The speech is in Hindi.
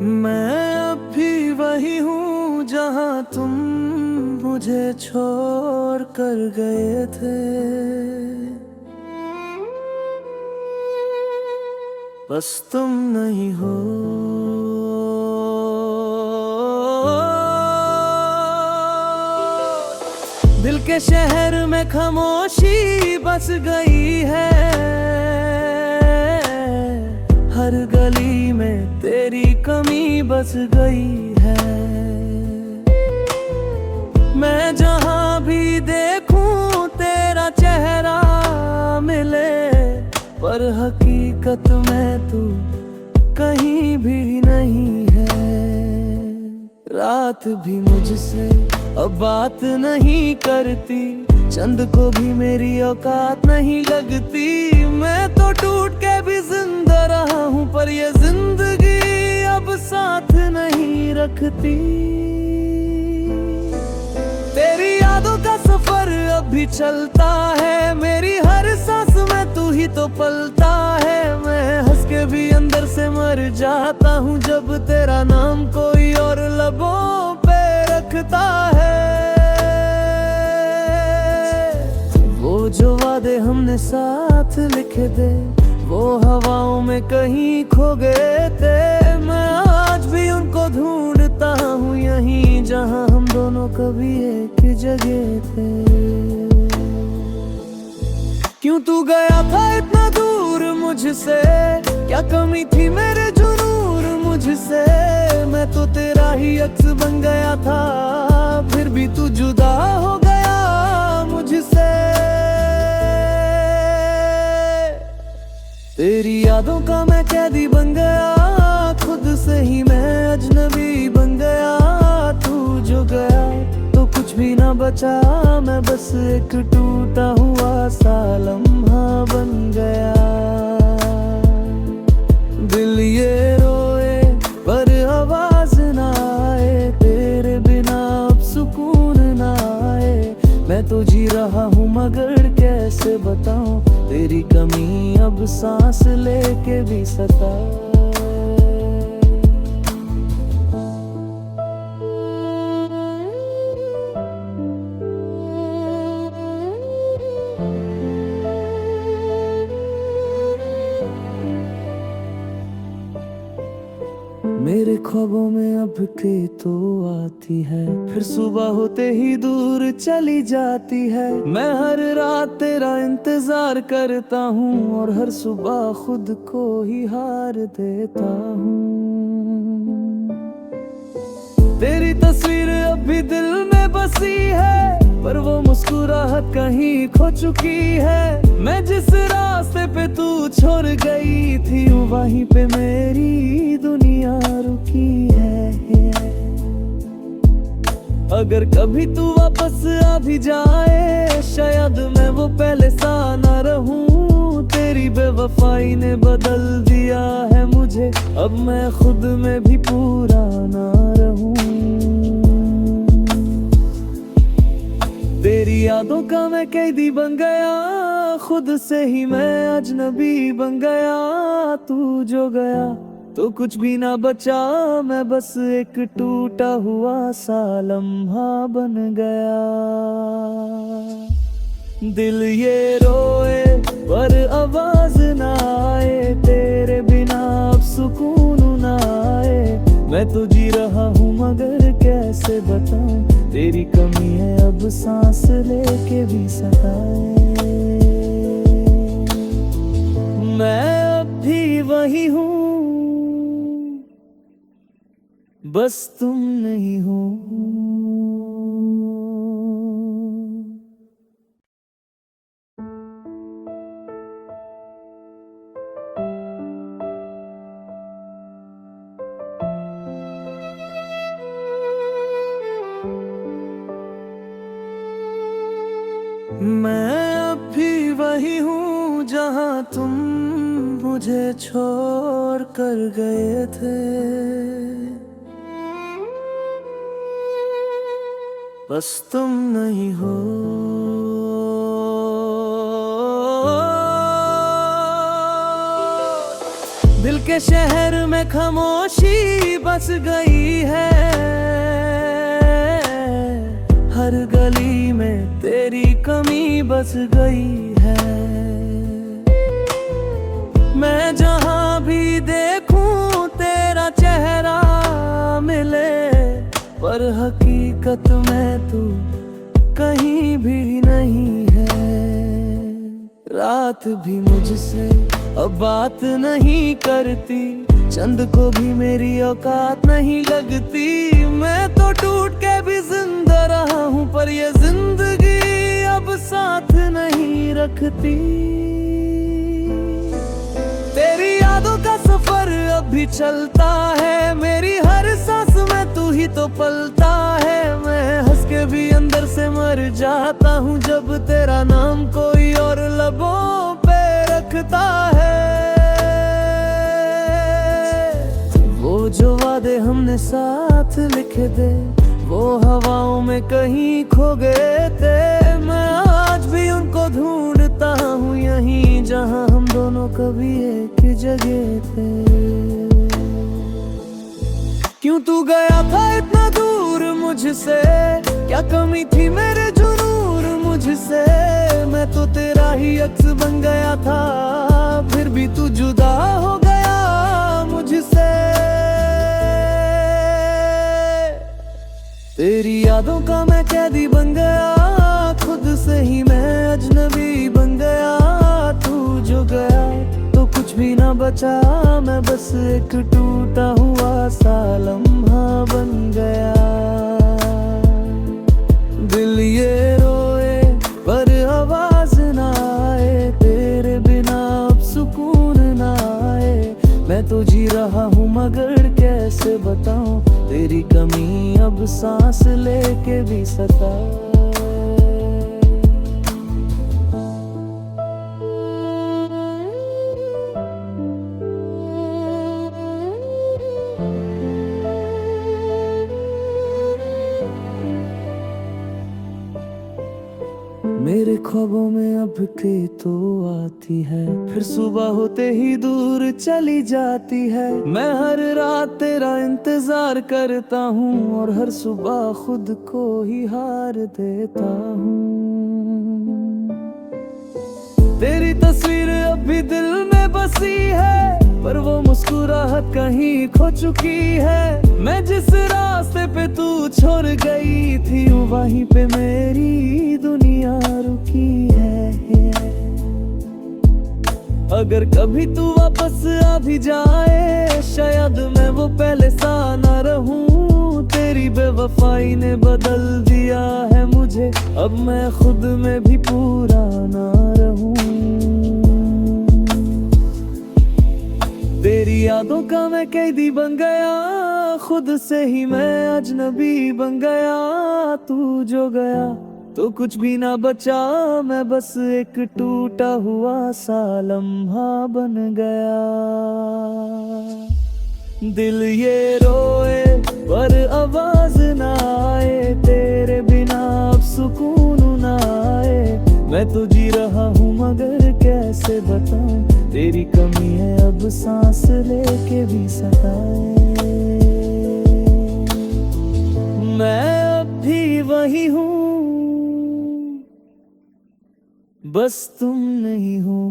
मैं अब भी वही हूँ जहाँ तुम मुझे छोड़ कर गए थे। बस तुम नहीं हो। दिल के शहर में खामोशी बस गई है। हर गली में तेरी कमी बस गई है। मैं जहाँ भी देखूं तेरा चेहरा मिले, पर हकीकत में तू कहीं भी नहीं है। रात भी मुझसे अब बात नहीं करती, चंद को भी मेरी औकात नहीं लगती। मैं तो टूट के भी जिंदा रहा हूँ, पर ये जिंदगी अब साथ नहीं रखती। तेरी यादों का सफर अब भी चलता है, मेरी हर सांस में तू ही तो पलता है। मैं हंस के भी अंदर से मर जाता हूँ जब तेरा नाम कोई और लबों पे रखता है। वो जो वादे हमने साथ लिखे थे, वो हवाओं में कहीं खो गए थे। मैं आज भी उनको ढूंढता हूँ यहीं जहाँ हम दोनों कभी एक जगह थे। क्यों तू गया था इतना दूर मुझसे, क्या कमी थी मेरे जुनून मुझसे। मैं तो तेरा ही अक्स बन गया था, फिर भी तू जुदा हो गया मुझसे। तेरी यादों का मैं कैदी बन गया, खुद से ही मैं अजनबी बन गया। तू जो गया तो कुछ भी ना बचा, मैं बस एक टूटा हुआ सा लम्हा बन गया। दिल ये रोए पर आवाज ना आए, तेरे बिना अब सुकून ना आए। मैं तो जी रहा हूँ मगर कैसे बताऊं, तेरी कमी अब सांस लेके भी सताए। मेरे ख्वाबों में अब के तो आती है, फिर सुबह होते ही दूर चली जाती है। मैं हर रात तेरा इंतजार करता हूँ और हर सुबह खुद को ही हार देता हूँ। तेरी तस्वीर अब भी दिल में बसी है, पर वो मुस्कुराहट कहीं खो चुकी है। मैं जिस रास्ते पे तू छोड़ गई थी, वहीं पे मेरी दुनिया रुकी है। अगर कभी तू वापस आ भी जाए, शायद मैं वो पहले सा ना रहूं। तेरी बेवफाई ने बदल दिया है मुझे, अब मैं खुद में भी पूरा ना रहूं। तेरी यादों का मैं कैदी बन गया, खुद से ही मैं अजनबी बन गया। तू जो गया तो कुछ भी ना बचा, मैं बस एक टूटा हुआ सा लम्हा बन गया। दिल ये रोए पर आवाज ना आए, तेरे बिना अब सुकून ना आए। मैं तो जी रहा हूँ मगर कैसे बताऊं, तेरी कमी है अब सांस लेके भी सताए। मैं अब भी वही हूँ, बस तुम नहीं हो। मैं अब भी वही हूँ जहाँ तुम मुझे छोड़ कर गए थे। बस तुम नहीं हो। दिल के के शहर में खामोशी बस गई है, हर गली में तेरी कमी बस गई है। मैं जहां भी देखूं तेरा चेहरा मिले, पर हकीकत में तू कहीं भी नहीं है। रात भी मुझसे अब बात नहीं करती, चंद को भी मेरी औकात नहीं लगती। मैं तो टूट के भी जिंदा रहा हूँ, पर ये जिंदगी अब साथ नहीं रखती। तेरी यादों का सफर अब भी चलता है, मेरी हर सांस में तू ही तो पलता है। मैं हंस के भी अंदर से मर जाता हूँ, जब तेरा नाम कोई और लबों पे रखता है। वो जो वादे हमने साथ लिखे थे, वो हवाओं में कहीं खो गए थे। मैं आज भी उनको ढूंढता हूँ, यहीं जहाँ हम दोनों कभी एक जगह थे। क्यों तू गया था इतना दूर मुझसे, क्या कमी थी मेरे जुनून मुझसे। मैं तो तेरा ही अक्स बन गया था, फिर भी तू जुदा हो गया मुझसे। तेरी यादों का मैं कैदी बन गया, खुद से ही मैं अजनबी बन गया। तू जो गया तो कुछ भी ना बचा, मैं बस एक टूटा हुआ सा लम्हा बन गया। दिल ये रोए पर आवाज ना आए, तेरे बिना अब सुकून ना आए। मैं तो जी रहा हूँ मगर कैसे बताऊं, तेरी कमी अब सांस लेके भी सताए। मेरे ख्वाबों में अब के तो आती है, फिर सुबह होते ही दूर चली जाती है। मैं हर रात तेरा इंतजार करता हूँ, और हर सुबह खुद को ही हार देता हूँ। तेरी तस्वीर अब भी दिल में बसी है, पर वो मुस्कुराहट कहीं खो चुकी है। मैं जिस रास्ते पे तू छोड़ गई थी, वहीं पे मेरी दुनिया रुकी है। अगर कभी तू वापस आ भी जाए, शायद मैं वो पहले सा ना रहूं। तेरी बेवफाई ने बदल दिया है मुझे, अब मैं खुद में भी पूरा ना रहूं। तेरी यादों का मैं कैदी बन गया, खुद से ही मैं अजनबी बन गया। तू जो गया तो कुछ भी ना बचा, मैं बस एक टूटा हुआ सा लम्हा बन गया। दिल ये रोए पर आवाज ना आए, तेरे बिना अब सुकून ना आए। मैं तो जी रहा हूँ मगर कैसे बताऊं, तेरी कमी है अब सांस लेके भी सताए। मैं अब भी वही हूँ, बस तुम नहीं हो।